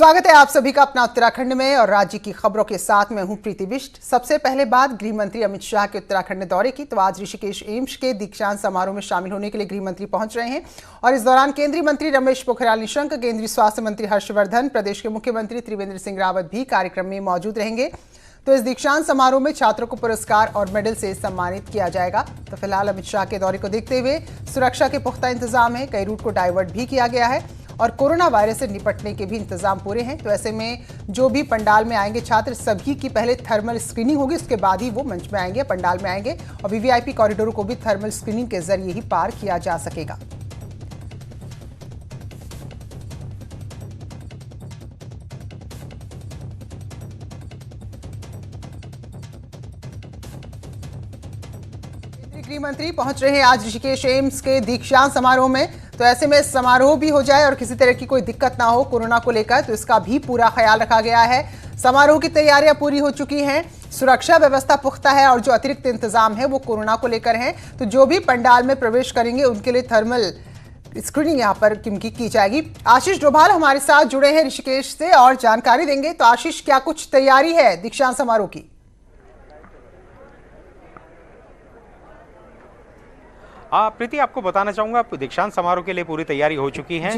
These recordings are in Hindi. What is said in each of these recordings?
स्वागत है आप सभी का अपना उत्तराखंड में और राज्य की खबरों के साथ मैं हूं प्रीति बिष्ट। सबसे पहले बात गृह मंत्री अमित शाह के उत्तराखंड दौरे की। तो आज ऋषिकेश एम्स के दीक्षांत समारोह में शामिल होने के लिए गृह मंत्री पहुंच रहे हैं और इस दौरान केंद्रीय मंत्री रमेश पोखरियाल निशंक, केंद्रीय स्वास्थ्य मंत्री हर्षवर्धन, प्रदेश के मुख्यमंत्री त्रिवेंद्र सिंह रावत भी कार्यक्रम में मौजूद रहेंगे। तो इस दीक्षांत समारोह में छात्रों को पुरस्कार और मेडल से सम्मानित किया जाएगा। तो फिलहाल अमित शाह के दौरे को देखते हुए सुरक्षा के पुख्ता इंतजाम है, कई रूट को डाइवर्ट भी किया गया है और कोरोना वायरस से निपटने के भी इंतजाम पूरे हैं। तो ऐसे में जो भी पंडाल में आएंगे छात्र, सभी की पहले थर्मल स्क्रीनिंग होगी, उसके बाद ही वो मंच में आएंगे, पंडाल में आएंगे और वीवीआईपी कॉरिडोरों को भी थर्मल स्क्रीनिंग के जरिए ही पार किया जा सकेगा। गृह मंत्री पहुंच रहे हैं आज ऋषिकेश एम्स के दीक्षांत समारोह में। तो ऐसे में समारोह भी हो जाए और किसी तरह की कोई दिक्कत ना हो कोरोना को लेकर, तो इसका भी पूरा ख्याल रखा गया है। समारोह की तैयारियां पूरी हो चुकी हैं, सुरक्षा व्यवस्था पुख्ता है और जो अतिरिक्त इंतजाम है वो कोरोना को लेकर है। तो जो भी पंडाल में प्रवेश करेंगे उनके लिए थर्मल स्क्रीनिंग यहाँ पर की जाएगी। आशीष डोभाल हमारे साथ जुड़े हैं ऋषिकेश से और जानकारी देंगे। तो आशीष, क्या कुछ तैयारी है दीक्षांत समारोह की? प्रीति, आपको बताना चाहूंगा दीक्षांत समारोह के लिए पूरी तैयारी हो चुकी है।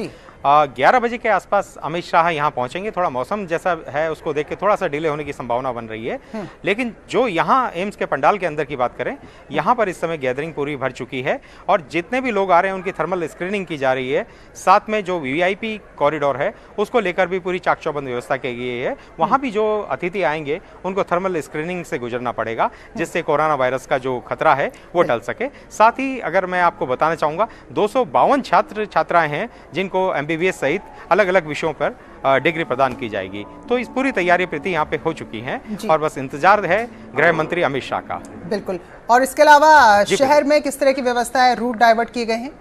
11 बजे के आसपास अमित शाह यहाँ पहुंचेंगे। थोड़ा मौसम जैसा है उसको देख के थोड़ा सा डिले होने की संभावना बन रही है, लेकिन जो यहाँ एम्स के पंडाल के अंदर की बात करें, यहाँ पर इस समय गैदरिंग पूरी भर चुकी है और जितने भी लोग आ रहे हैं उनकी थर्मल स्क्रीनिंग की जा रही है। साथ में जो वीवीआईपी कॉरिडोर है उसको लेकर भी पूरी चाक चौबंद व्यवस्था की गई है। वहाँ भी जो अतिथि आएंगे उनको थर्मल स्क्रीनिंग से गुजरना पड़ेगा, जिससे कोरोना वायरस का जो खतरा है वो टल सके। साथ ही अगर मैं आपको बताना चाहूँगा 252 छात्र छात्राएं हैं जिनको MBBS सहित अलग अलग विषयों पर डिग्री प्रदान की जाएगी। तो इस पूरी तैयारी प्रीति यहाँ पे हो चुकी हैं और बस इंतजार है गृह मंत्री अमित शाह का। बिल्कुल। और इसके अलावा शहर में किस तरह की व्यवस्था है, रूट डाइवर्ट किए गए हैं?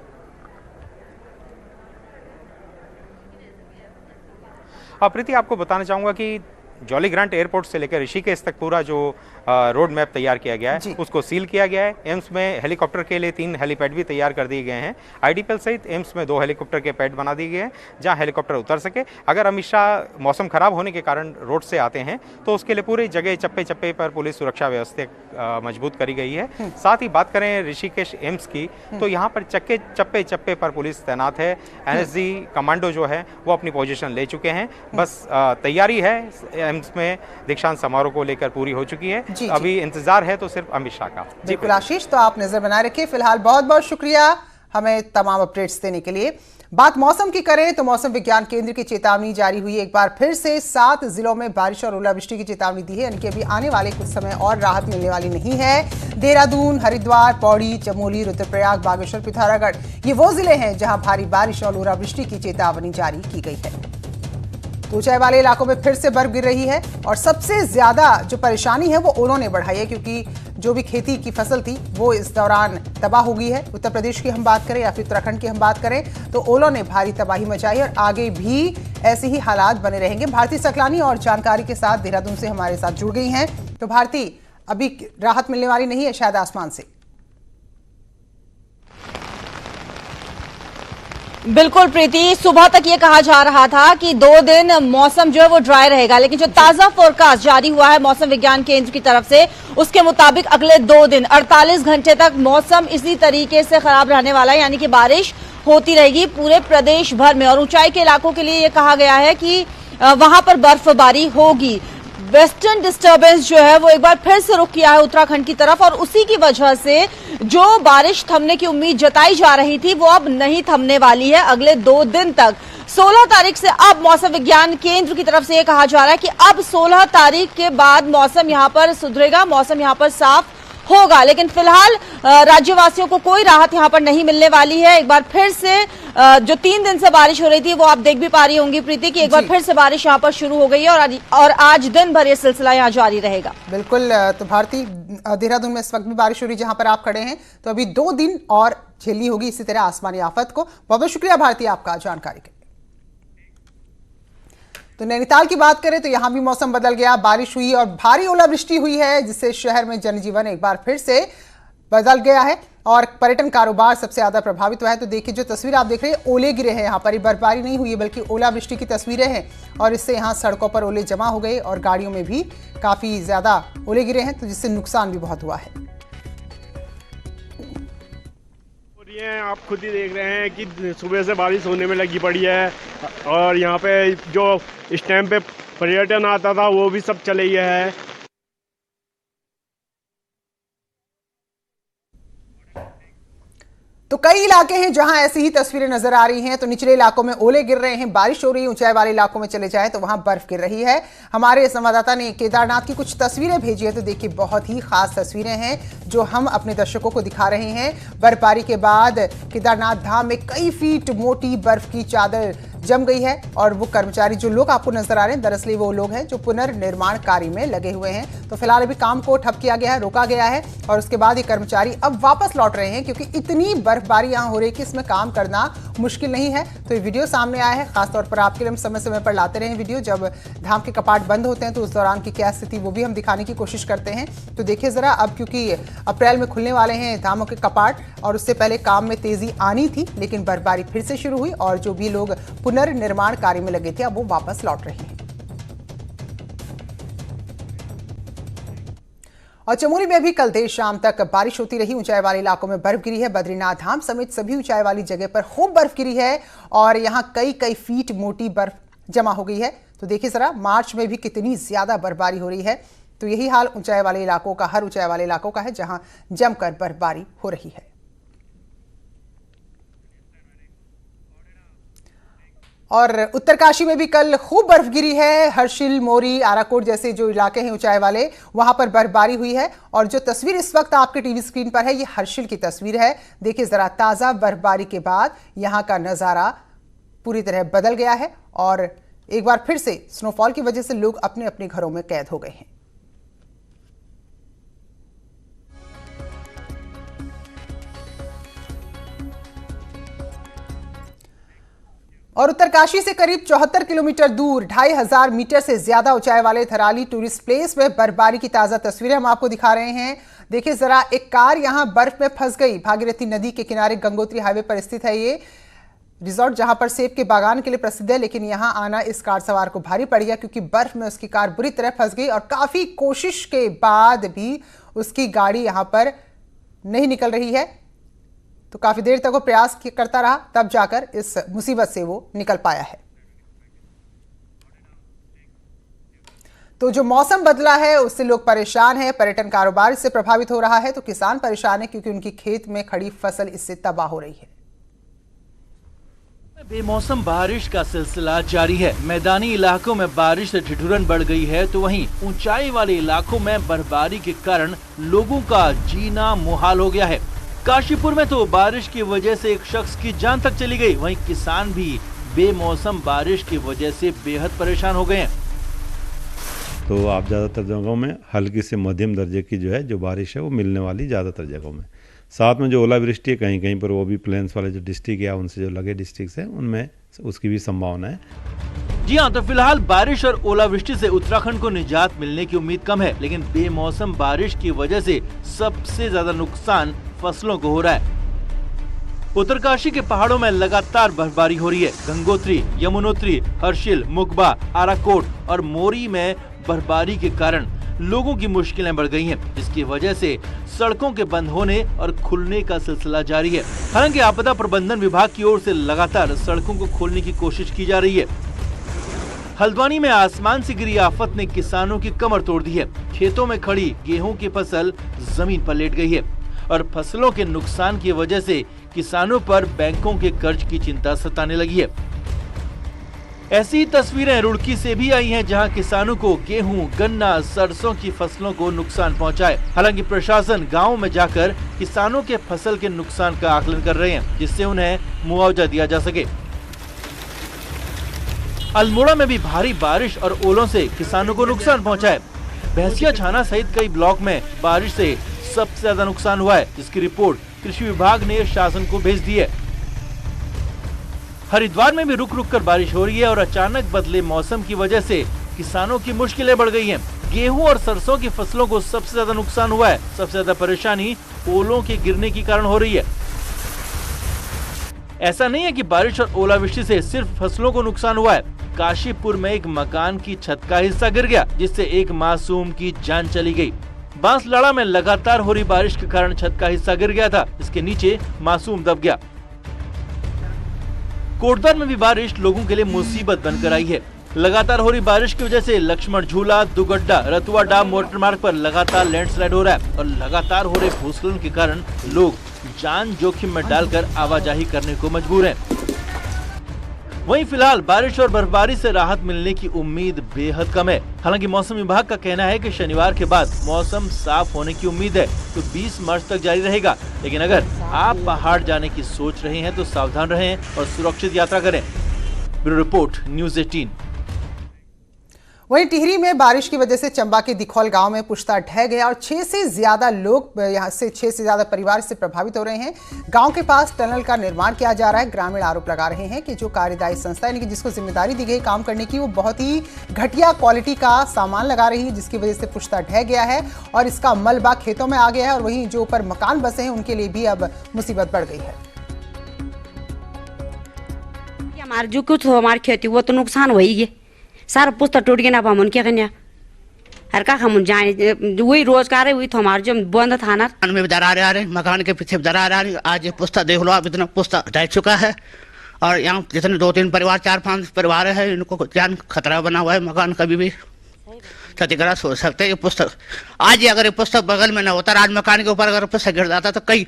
प्रीति, आपको बताना चाहूंगा कि जॉली ग्रांट एयरपोर्ट से लेकर ऋषिकेश तक पूरा जो रोड मैप तैयार किया गया है उसको सील किया गया है। एम्स में हेलीकॉप्टर के लिए 3 हेलीपैड भी तैयार कर दिए गए हैं। IDPL सहित एम्स में 2 हेलीकॉप्टर के पैड बना दिए गए हैं जहां हेलीकॉप्टर उतर सके। अगर अमित शाह मौसम खराब होने के कारण रोड से आते हैं तो उसके लिए पूरी जगह चप्पे चप्पे पर पुलिस सुरक्षा व्यवस्था मजबूत करी गई है। साथ ही बात करें ऋषिकेश एम्स की, तो यहाँ पर चप्पे चप्पे पर पुलिस तैनात है। NSG कमांडो जो है वो अपनी पोजीशन ले चुके हैं। बस तैयारी है एम्स में दीक्षांत समारोह को लेकर पूरी हो चुकी है। अभी इंतजार है तो सिर्फ अमित शाह का। बिल्कुल आशीष, तो आप नजर बनाए रखिए। फिलहाल बहुत बहुत शुक्रिया हमें तमाम अपडेट्स देने के लिए। बात मौसम की करें तो मौसम विज्ञान केंद्र की चेतावनी जारी हुई है। एक बार फिर से 7 जिलों में बारिश और ओलावृष्टि की चेतावनी दी है, यानी कि अभी आने वाले कुछ समय और राहत मिलने वाली नहीं है। देहरादून, हरिद्वार, पौड़ी, चमोली, रुद्रप्रयाग, बागेश्वर, पिथौरागढ़, ये वो जिले हैं जहां भारी बारिश और ओलावृष्टि की चेतावनी जारी की गई है। ऊंचाई वाले इलाकों में फिर से बर्फ गिर रही है और सबसे ज्यादा जो परेशानी है वो ओलों ने बढ़ाई है, क्योंकि जो भी खेती की फसल थी वो इस दौरान तबाह हो गई है। उत्तर प्रदेश की हम बात करें या फिर उत्तराखंड की हम बात करें तो ओलों ने भारी तबाही मचाई और आगे भी ऐसे ही हालात बने रहेंगे। भारती सकलानी और जानकारी के साथ देहरादून से हमारे साथ जुड़ गई हैं। तो भारती, अभी राहत मिलने वाली नहीं है शायद आसमान से? बिल्कुल प्रीति, सुबह तक ये कहा जा रहा था कि 2 दिन मौसम जो है वो ड्राई रहेगा, लेकिन जो ताजा फोरकास्ट जारी हुआ है मौसम विज्ञान केंद्र की तरफ से उसके मुताबिक अगले 2 दिन 48 घंटे तक मौसम इसी तरीके से खराब रहने वाला है, यानी कि बारिश होती रहेगी पूरे प्रदेश भर में। और ऊंचाई के इलाकों के लिए ये कहा गया है कि वहां पर बर्फबारी होगी। वेस्टर्न डिस्टर्बेंस जो है वो एक बार फिर से रुख किया है उत्तराखंड की तरफ और उसी की वजह से जो बारिश थमने की उम्मीद जताई जा रही थी वो अब नहीं थमने वाली है अगले 2 दिन तक। 16 तारीख से अब मौसम विज्ञान केंद्र की तरफ से यह कहा जा रहा है कि अब 16 तारीख के बाद मौसम यहां पर सुधरेगा, मौसम यहां पर साफ होगा। लेकिन फिलहाल राज्यवासियों को कोई राहत यहां पर नहीं मिलने वाली है। एक बार फिर से जो 3 दिन से बारिश हो रही थी वो आप देख भी पा रही होंगी प्रीति कि एक बार फिर से बारिश यहां पर शुरू हो गई है और आज दिन भर ये सिलसिला यहां जारी रहेगा। बिल्कुल। तो भारती, देहरादून में इस वक्त भी बारिश हो रही है जहां पर आप खड़े हैं, तो अभी 2 दिन और झेलनी होगी इसी तरह आसमानी आफत को। बहुत बहुत शुक्रिया भारती आपका जानकारी के। तो नैनीताल की बात करें तो यहां भी मौसम बदल गया, बारिश हुई और भारी ओलावृष्टि हुई है जिससे शहर में जनजीवन एक बार फिर से बदल गया है। और पर्यटन कारोबार सबसे ज्यादा प्रभावित हुआ है। तो देखिए जो तस्वीर आप देख रहे हैं, ओले गिरे हैं यहाँ पर, बर्फबारी नहीं हुई है बल्कि ओलावृष्टि की तस्वीरें हैं और इससे यहाँ सड़कों पर ओले जमा हो गए और गाड़ियों में भी काफी ज्यादा ओले गिरे हैं, तो जिससे नुकसान भी बहुत हुआ है। आप खुद ही देख रहे हैं कि सुबह से बारिश होने में लगी पड़ी है और यहाँ पे जो इस टाइम पे पर्यटन आता था वो भी सब चले गया है। तो कई इलाके हैं जहां ऐसी ही तस्वीरें नजर आ रही हैं। तो निचले इलाकों में ओले गिर रहे हैं, बारिश हो रही है, ऊंचाई वाले इलाकों में चले जाएं तो वहां बर्फ गिर रही है। हमारे संवाददाता ने केदारनाथ की कुछ तस्वीरें भेजी है, तो देखिए बहुत ही खास तस्वीरें हैं जो हम अपने दर्शकों को दिखा रहे हैं। बर्फबारी के बाद केदारनाथ धाम में कई फीट मोटी बर्फ की चादर जम गई है और वो कर्मचारी जो लोग आपको नजर आ रहे हैं, दरअसल वो लोग हैं जो पुनर्निर्माण कार्य में लगे हुए हैं। तो फिलहाल अभी काम को ठप किया गया है, रोका गया है और उसके बाद ये कर्मचारी अब वापस लौट रहे हैं क्योंकि इतनी बर्फबारी यहाँ हो रही है कि इसमें काम करना मुश्किल नहीं है। तो ये वीडियो सामने आया है, खासतौर पर आपके लिए हम समय समय पर लाते रहे वीडियो। जब धाम के कपाट बंद होते हैं तो उस दौरान की क्या स्थिति वो भी हम दिखाने की कोशिश करते हैं। तो देखिए जरा, अब क्योंकि अप्रैल में खुलने वाले हैं धामों के कपाट और उससे पहले काम में तेजी आनी थी, लेकिन बर्फबारी फिर से शुरू हुई और जो भी लोग पुनर्निर्माण कार्य में लगे थे अब वो वापस लौट रहे हैं। और चमोली में भी कल देर शाम तक बारिश होती रही, ऊंचाई वाले इलाकों में बर्फ गिरी है। बद्रीनाथ धाम समेत सभी ऊंचाई वाली जगह पर खूब बर्फ गिरी है और यहां कई फीट मोटी बर्फ जमा हो गई है। तो देखिए जरा, मार्च में भी कितनी ज्यादा बर्फबारी हो रही है। तो यही हाल ऊंचाई वाले इलाकों का, हर ऊंचाई वाले इलाकों का है जहां जमकर बर्फबारी हो रही है। और उत्तरकाशी में भी कल खूब बर्फ गिरी है। हर्षिल, मोरी, आराकोट जैसे जो इलाके हैं ऊंचाई वाले, वहां पर बर्फबारी हुई है। और जो तस्वीर इस वक्त आपके टीवी स्क्रीन पर है, ये हर्षिल की तस्वीर है। देखिए जरा, ताजा बर्फबारी के बाद यहां का नजारा पूरी तरह बदल गया है और एक बार फिर से स्नोफॉल की वजह से लोग अपने अपने घरों में कैद हो गए हैं। और उत्तरकाशी से करीब 74 किलोमीटर दूर 2500 मीटर से ज्यादा ऊंचाई वाले थराली टूरिस्ट प्लेस में बर्फबारी की ताजा तस्वीरें हम आपको दिखा रहे हैं। देखिए जरा, एक कार यहां बर्फ में फंस गई। भागीरथी नदी के किनारे गंगोत्री हाईवे पर स्थित है ये रिजॉर्ट, जहां पर सेब के बागान के लिए प्रसिद्ध है। लेकिन यहां आना इस कार सवार को भारी पड़ गया क्योंकि बर्फ में उसकी कार बुरी तरह फंस गई और काफी कोशिश के बाद भी उसकी गाड़ी यहां पर नहीं निकल रही है। तो काफी देर तक वो प्रयास करता रहा, तब जाकर इस मुसीबत से वो निकल पाया है। तो जो मौसम बदला है उससे लोग परेशान हैं, पर्यटन कारोबार इससे प्रभावित हो रहा है। तो किसान परेशान है क्योंकि उनकी खेत में खड़ी फसल इससे तबाह हो रही है। बेमौसम बारिश का सिलसिला जारी है। मैदानी इलाकों में बारिश से ठिठुरन बढ़ गई है तो वहीं ऊंचाई वाले इलाकों में बर्फबारी के कारण लोगों का जीना मुहाल हो गया है। काशीपुर में तो बारिश की वजह से एक शख्स की जान तक चली गई। वहीं किसान भी बेमौसम बारिश की वजह से बेहद परेशान हो गए हैं। तो आप ज़्यादातर जगहों में हल्की से मध्यम दर्जे की जो है जो बारिश है वो मिलने वाली ज़्यादातर जगहों में। साथ में जो ओलावृष्टि है कहीं कहीं पर, वो भी प्लेन्स वाले जो डिस्ट्रिक्ट या उनसे जो लगे डिस्ट्रिक्ट है उनमें उसकी भी संभावना है। जी हाँ, तो फिलहाल बारिश और ओलावृष्टि से उत्तराखंड को निजात मिलने की उम्मीद कम है, लेकिन बेमौसम बारिश की वजह से सबसे ज्यादा नुकसान फसलों को हो रहा है। उत्तरकाशी के पहाड़ों में लगातार बर्फबारी हो रही है। गंगोत्री, यमुनोत्री, हर्षिल, मुकबा, आराकोट और मोरी में बर्फबारी के कारण लोगों की मुश्किलें बढ़ गई हैं, जिसकी वजह से सड़कों के बंद होने और खुलने का सिलसिला जारी है। हालांकि आपदा प्रबंधन विभाग की ओर से लगातार सड़कों को खोलने की कोशिश की जा रही है। हल्द्वानी में आसमान से गिरी आफत ने किसानों की कमर तोड़ दी है। खेतों में खड़ी गेहूं की फसल जमीन पर लेट गई है और फसलों के नुकसान की वजह से किसानों पर बैंकों के कर्ज की चिंता सताने लगी है। ऐसी ही तस्वीरें रुड़की से भी आई हैं, जहां किसानों को गेहूं, गन्ना, सरसों की फसलों को नुकसान पहुंचा है। हालांकि प्रशासन गांव में जाकर किसानों के फसल के नुकसान का आकलन कर रहे हैं, जिससे उन्हें मुआवजा दिया जा सके। अल्मोड़ा में भी भारी बारिश और ओलों से किसानों को नुकसान पहुंचा है। भैंसिया छाना सहित कई ब्लॉक में बारिश से सबसे ज्यादा नुकसान हुआ है, जिसकी रिपोर्ट कृषि विभाग ने शासन को भेज दी है। हरिद्वार में भी रुक रुक कर बारिश हो रही है और अचानक बदले मौसम की वजह से किसानों की मुश्किलें बढ़ गई हैं। गेहूं और सरसों की फसलों को सबसे ज्यादा नुकसान हुआ है। सबसे ज्यादा परेशानी ओलों के गिरने के कारण हो रही है। ऐसा नहीं है कि बारिश और ओलावृष्टि से सिर्फ फसलों को नुकसान हुआ है। काशीपुर में एक मकान की छत का हिस्सा गिर गया, जिससे एक मासूम की जान चली गई। बांसलाड़ा में लगातार हो रही बारिश के कारण छत का हिस्सा गिर गया था, इसके नीचे मासूम दब गया। कोटद्वार में भी बारिश लोगों के लिए मुसीबत बनकर आई है। लगातार हो रही बारिश की वजह से लक्ष्मण झूला, दुगड्डा, रतुआ डाम मोटर मार्ग पर लगातार लैंडस्लाइड हो रहा है और लगातार हो रहे भूस्खलन के कारण लोग जान जोखिम में डालकर आवाजाही करने को मजबूर हैं। वहीं फिलहाल बारिश और बर्फबारी से राहत मिलने की उम्मीद बेहद कम है। हालांकि मौसम विभाग का कहना है कि शनिवार के बाद मौसम साफ होने की उम्मीद है, तो 20 मार्च तक जारी रहेगा। लेकिन अगर आप पहाड़ जाने की सोच रहे हैं तो सावधान रहें और सुरक्षित यात्रा करें। Bureau report, news 18। वहीं टिहरी में बारिश की वजह से चंबा के दिखौल गांव में पुश्ता ढह गया और 6 से ज्यादा लोग यहां से 6 से ज्यादा परिवार से प्रभावित हो रहे हैं। गांव के पास टनल का निर्माण किया जा रहा है। ग्रामीण आरोप लगा रहे हैं कि जो कार्यदायी संस्था यानी कि जिसको जिम्मेदारी दी गई काम करने की, वो बहुत ही घटिया क्वालिटी का सामान लगा रही है, जिसकी वजह से पुश्ता ढह गया है और इसका मलबा खेतों में आ गया है। और वहीं जो ऊपर मकान बसे हैं उनके लिए भी अब मुसीबत बढ़ गई है। हमारे जो कुछ हमारी खेती वो तो नुकसान हो ही गया, सारा पुस्ता टूट गया ना। अब हम क्या करने हर का हम जाए, वही रोजगार है, वही तो हमारे जो बंद था ना। में दरार आ रहे, मकान के पीछे दरार आ रही। आज ये पुस्ता देख लो आप, इतना पुस्ता ढह चुका है और यहाँ जितने 2-3 परिवार, 4-5 परिवार है, इनको जान खतरा बना हुआ है। मकान कभी भी क्षतिग्रस्त हो सकते हैं। ये पुस्तक आज ही अगर ये पुस्तक बगल में न होता, आज मकान के ऊपर अगर पुस्तक गिर जाता तो कई।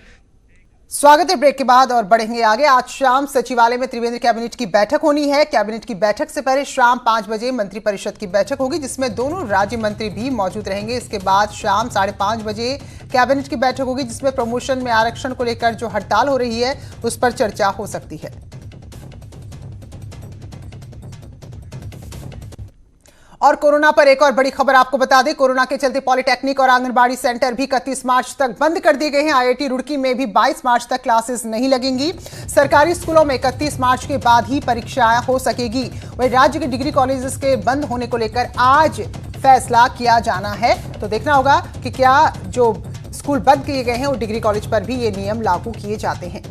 स्वागत है ब्रेक के बाद और बढ़ेंगे आगे। आज शाम सचिवालय में त्रिवेंद्र कैबिनेट की बैठक होनी है। कैबिनेट की बैठक से पहले शाम 5 बजे मंत्रिपरिषद की बैठक होगी, जिसमें दोनों राज्य मंत्री भी मौजूद रहेंगे। इसके बाद शाम 5:30 बजे कैबिनेट की बैठक होगी, जिसमें प्रमोशन में आरक्षण को लेकर जो हड़ताल हो रही है उस पर चर्चा हो सकती है। और कोरोना पर एक और बड़ी खबर आपको बता दें। कोरोना के चलते पॉलिटेक्निक और आंगनबाड़ी सेंटर भी 31 मार्च तक बंद कर दिए गए हैं। आईआईटी रुड़की में भी 22 मार्च तक क्लासेस नहीं लगेंगी। सरकारी स्कूलों में 31 मार्च के बाद ही परीक्षाएं हो सकेगी। वहीं राज्य के डिग्री कॉलेजेस के बंद होने को लेकर आज फैसला किया जाना है, तो देखना होगा कि क्या जो स्कूल बंद किए गए हैं वो डिग्री कॉलेज पर भी ये नियम लागू किए जाते हैं।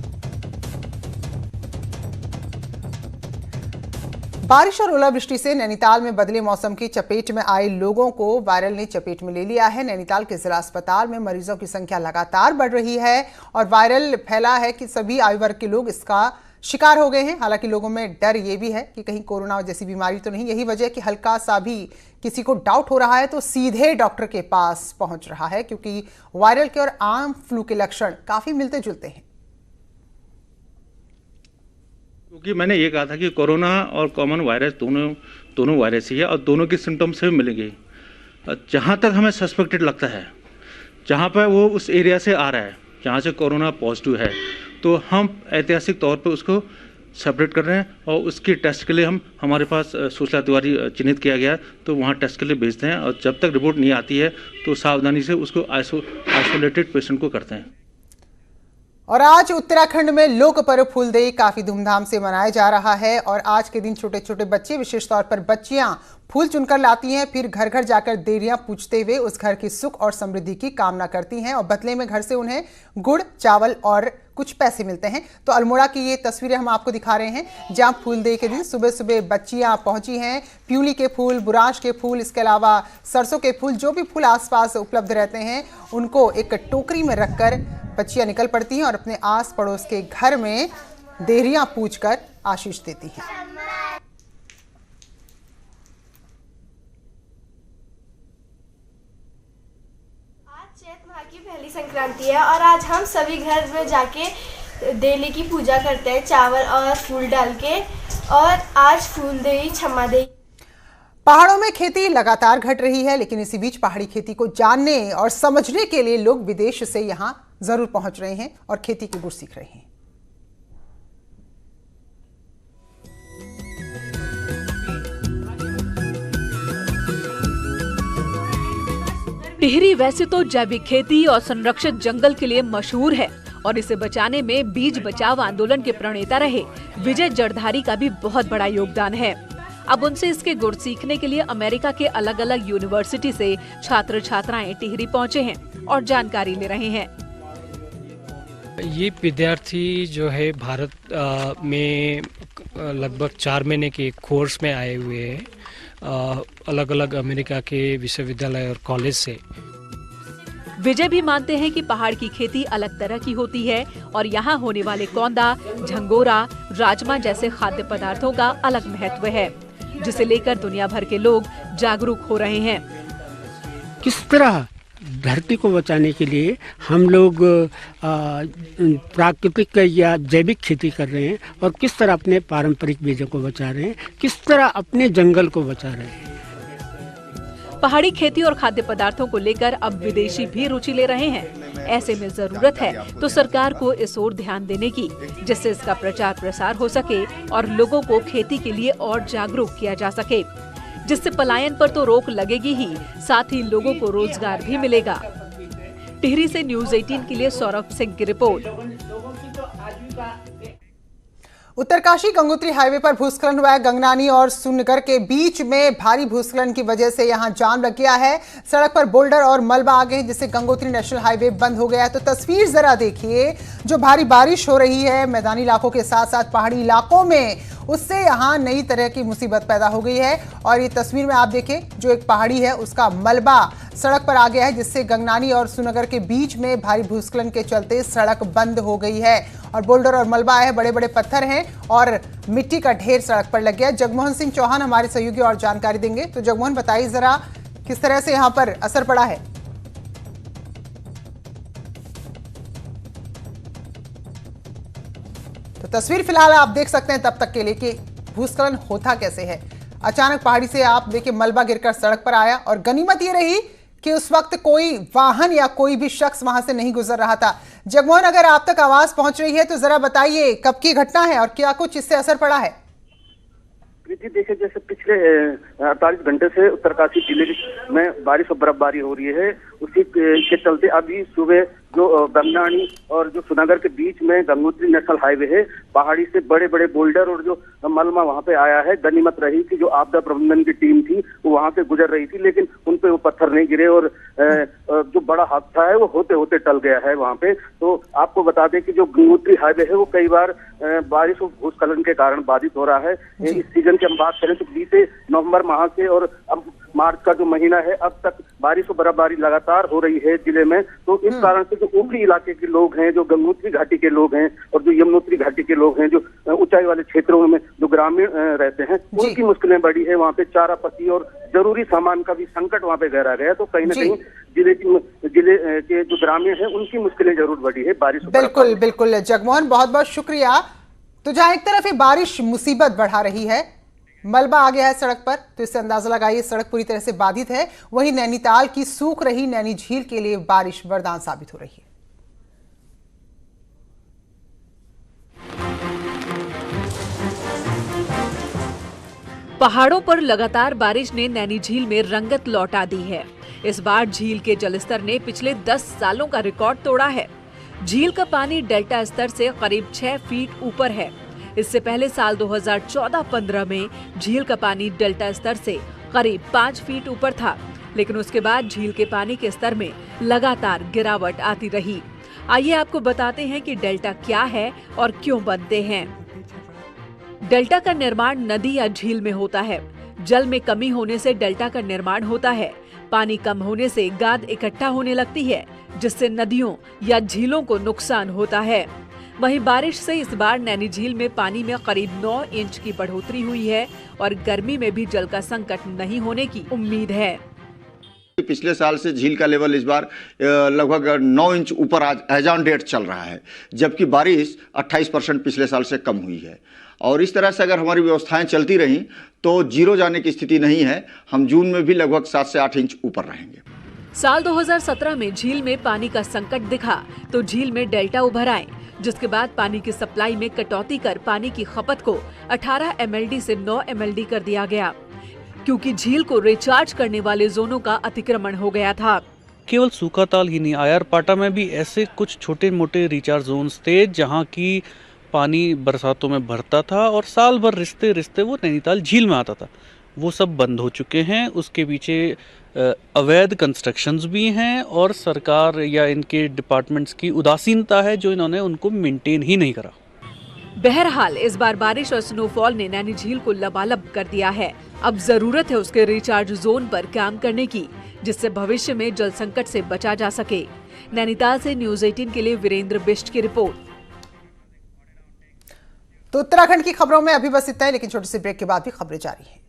बारिश और ओलावृष्टि से नैनीताल में बदले मौसम की चपेट में आए लोगों को वायरल ने चपेट में ले लिया है। नैनीताल के जिला अस्पताल में मरीजों की संख्या लगातार बढ़ रही है और वायरल फैला है कि सभी आयु वर्ग के लोग इसका शिकार हो गए हैं। हालांकि लोगों में डर ये भी है कि कहीं कोरोना जैसी बीमारी तो नहीं। यही वजह है कि हल्का सा भी किसी को डाउट हो रहा है तो सीधे डॉक्टर के पास पहुंच रहा है, क्योंकि वायरल के और आम फ्लू के लक्षण काफी मिलते जुलते हैं। क्योंकि मैंने ये कहा था कि कोरोना और कॉमन वायरस दोनों वायरस ही है और दोनों के सिम्टम्स से मिलेंगे। जहाँ तक हमें सस्पेक्टेड लगता है, जहाँ पर वो उस एरिया से आ रहा है जहाँ से कोरोना पॉजिटिव है, तो हम ऐतिहासिक तौर पर उसको सेपरेट कर रहे हैं और उसकी टेस्ट के लिए हमारे पास सूचना द्वारा चिन्हित किया गया, तो वहाँ टेस्ट के लिए भेजते हैं और जब तक रिपोर्ट नहीं आती है तो सावधानी से उसको आइसोलेटेड पेशेंट को करते हैं। और आज उत्तराखंड में लोक पर्व फूलदेई काफी धूमधाम से मनाया जा रहा है और आज के दिन छोटे छोटे बच्चे, विशेष तौर पर बच्चियां, फूल चुनकर लाती हैं, फिर घर घर जाकर देरियां पूजते हुए उस घर की सुख और समृद्धि की कामना करती हैं और बदले में घर से उन्हें गुड़, चावल और कुछ पैसे मिलते हैं। तो अल्मोड़ा की ये तस्वीरें हम आपको दिखा रहे हैं, जहां फूलदेई के दिन सुबह सुबह बच्चियां पहुंची हैं। प्यूली के फूल, बुरांश के फूल, इसके अलावा सरसों के फूल, जो भी फूल आसपास उपलब्ध रहते हैं उनको एक टोकरी में रखकर बच्चियां निकल पड़ती हैं और अपने आस पड़ोस के घर में देरियां पूजकर आशीष देती हैं। चैत माह की पहली संक्रांति है और आज हम सभी घर में जाके देली की पूजा करते हैं चावल और फूल डाल के, और आज फूलदेई क्षमा देई। पहाड़ों में खेती लगातार घट रही है, लेकिन इसी बीच पहाड़ी खेती को जानने और समझने के लिए लोग विदेश से यहां जरूर पहुंच रहे हैं और खेती के गुर सीख रहे हैं। टिहरी वैसे तो जैविक खेती और संरक्षित जंगल के लिए मशहूर है और इसे बचाने में बीज बचाव आंदोलन के प्रणेता रहे विजय जड़धारी का भी बहुत बड़ा योगदान है। अब उनसे इसके गुर सीखने के लिए अमेरिका के अलग अलग यूनिवर्सिटी से छात्र छात्राएं टिहरी पहुंचे हैं और जानकारी ले रहे हैं। ये विद्यार्थी जो है भारत में लगभग 4 महीने के कोर्स में आए हुए हैं, अलग अलग अमेरिका के विश्वविद्यालय और कॉलेज से। विजय भी मानते हैं कि पहाड़ की खेती अलग तरह की होती है और यहाँ होने वाले कौंदा, झंगोरा, राजमा जैसे खाद्य पदार्थों का अलग महत्व है, जिसे लेकर दुनिया भर के लोग जागरूक हो रहे हैं। किस तरह धरती को बचाने के लिए हम लोग प्राकृतिक या जैविक खेती कर रहे हैं और किस तरह अपने पारंपरिक बीजों को बचा रहे हैं, किस तरह अपने जंगल को बचा रहे हैं। पहाड़ी खेती और खाद्य पदार्थों को लेकर अब विदेशी भी रुचि ले रहे हैं। ऐसे में जरूरत है तो सरकार को इस ओर ध्यान देने की, जिससे इसका प्रचार प्रसार हो सके और लोगों को खेती के लिए और जागरूक किया जा सके, जिससे पलायन पर तो रोक लगेगी ही, साथ ही लोगों को रोजगार भी मिलेगा। टिहरी से न्यूज़ 18 के लिए सौरभ सिंह की रिपोर्ट। उत्तरकाशी गंगोत्री हाईवे पर भूस्खलन हुआ है। गंगनानी और सुनगर के बीच में भारी भूस्खलन की वजह से यहां जाम लग गया है। सड़क पर बोल्डर और मलबा आ गए, जिससे गंगोत्री नेशनल हाईवे बंद हो गया है। तो तस्वीर जरा देखिए, जो भारी बारिश हो रही है मैदानी इलाकों के साथ साथ पहाड़ी इलाकों में, उससे यहाँ नई तरह की मुसीबत पैदा हो गई है। और ये तस्वीर में आप देखें, जो एक पहाड़ी है उसका मलबा सड़क पर आ गया है, जिससे गंगनानी और सुनगर के बीच में भारी भूस्खलन के चलते सड़क बंद हो गई है और बोल्डर और मलबा है, बड़े बड़े पत्थर हैं और मिट्टी का ढेर सड़क पर लग गया है। जगमोहन सिंह चौहान हमारे सहयोगी और जानकारी देंगे। तो जगमोहन, बताइए जरा किस तरह से यहाँ पर असर पड़ा है। तो तस्वीर फिलहाल आप देख सकते हैं तब तक के लिए कि भूस्खलन होता कैसे है। अचानक पहाड़ी से आप देखिए मलबा गिरकर सड़क पर आया और गनीमत ये रही कि उस वक्त कोई वाहन या कोई भी शख्स वहां से नहीं गुजर रहा था। जगमोहन, अगर आप तक आवाज पहुंच रही है तो जरा बताइए कब की घटना है और क्या कुछ इससे असर पड़ा है। देखिए, जैसे पिछले 48 घंटे से उत्तरकाशी जिले में बारिश और बर्फबारी हो रही है, उसी के चलते अभी सुबह जो गंगनानी और जो सुनगर के बीच में गंगोत्री नेशनल हाईवे है, पहाड़ी से बड़े बड़े बोल्डर और जो मलबा वहां पे आया है। गनीमत रही कि जो आपदा प्रबंधन की टीम थी वो वहां से गुजर रही थी, लेकिन उन पे वो पत्थर नहीं गिरे और जो बड़ा हादसा है वो होते होते टल गया है वहां पे। तो आपको बता दें कि जो गंगोत्री हाईवे है वो कई बार बारिश और भूस्खलन के कारण बाधित हो रहा है। इस सीजन की हम बात करें तो बीते नवंबर माह से और अब मार्च का जो महीना है, अब तक बारिश और बर्फबारी लगातार हो रही है जिले में। तो इस कारण से जो ऊपरी इलाके के लोग हैं, जो गंगोत्री घाटी के लोग हैं और जो यमुनोत्री घाटी के लोग हैं, जो ऊंचाई वाले क्षेत्रों में जो ग्रामीण रहते हैं, उनकी मुश्किलें बढ़ी है। वहाँ पे चारा पत्ती और जरूरी सामान का भी संकट वहाँ पे गहरा गया। तो कहीं ना कहीं जिले के जो ग्रामीण है उनकी मुश्किलें जरूर बढ़ी है बारिश। बिल्कुल बिल्कुल जगमोहन, बहुत बहुत शुक्रिया। तो जहाँ एक तरफ ये बारिश मुसीबत बढ़ा रही है, मलबा आ गया है सड़क पर, तो इससे अंदाजा लगाइए सड़क पूरी तरह से बाधित है। वहीं नैनीताल की सूख रही नैनी झील के लिए बारिश वरदान साबित हो रही है। पहाड़ों पर लगातार बारिश ने नैनी झील में रंगत लौटा दी है। इस बार झील के जलस्तर ने पिछले 10 सालों का रिकॉर्ड तोड़ा है। झील का पानी डेल्टा स्तर से करीब 6 फीट ऊपर है। इससे पहले साल 2014-15 में झील का पानी डेल्टा स्तर से करीब 5 फीट ऊपर था, लेकिन उसके बाद झील के पानी के स्तर में लगातार गिरावट आती रही। आइए आपको बताते हैं कि डेल्टा क्या है और क्यों बनते हैं। डेल्टा का निर्माण नदी या झील में होता है। जल में कमी होने से डेल्टा का निर्माण होता है। पानी कम होने से गाद इकट्ठा होने लगती है, जिससे नदियों या झीलों को नुकसान होता है। वहीं बारिश से इस बार नैनी झील में पानी में करीब 9 इंच की बढ़ोतरी हुई है और गर्मी में भी जल का संकट नहीं होने की उम्मीद है। पिछले साल से झील का लेवल इस बार लगभग 9 इंच ऊपर एज ऑन डेट चल रहा है, जबकि बारिश 28% पिछले साल से कम हुई है। और इस तरह से अगर हमारी व्यवस्थाएं चलती रहीं तो जीरो जाने की स्थिति नहीं है। हम जून में भी लगभग 7 से 8 इंच ऊपर रहेंगे। साल 2017 में झील में पानी का संकट दिखा तो झील में डेल्टा उभर आए, जिसके बाद पानी की सप्लाई में कटौती कर पानी की खपत को 18 MLD से 9 MLD कर दिया गया, क्योंकि झील को रिचार्ज करने वाले जोनों का अतिक्रमण हो गया था। केवल सूखाताल ही नहीं, आयारपाटा में भी ऐसे कुछ छोटे मोटे रिचार्ज जोन्स थे जहां की पानी बरसातों में भरता था और साल भर रिश्ते रिश्ते वो नैनीताल झील में आता था, वो सब बंद हो चुके हैं। उसके पीछे अवैध कंस्ट्रक्शंस भी हैं और सरकार या इनके डिपार्टमेंट्स की उदासीनता है जो इन्होंने उनको मेंटेन ही नहीं करा। बहरहाल इस बार बारिश और स्नोफॉल ने नैनी झील को लबालब कर दिया है। अब जरूरत है उसके रिचार्ज जोन पर काम करने की, जिससे भविष्य में जल संकट से बचा जा सके। नैनीताल से न्यूज़ 18 के लिए वीरेंद्र बिष्ट की रिपोर्ट। तो उत्तराखंड की खबरों में अभी बस इतना ही, लेकिन छोटे से ब्रेक के बाद भी खबरें जारी हैं।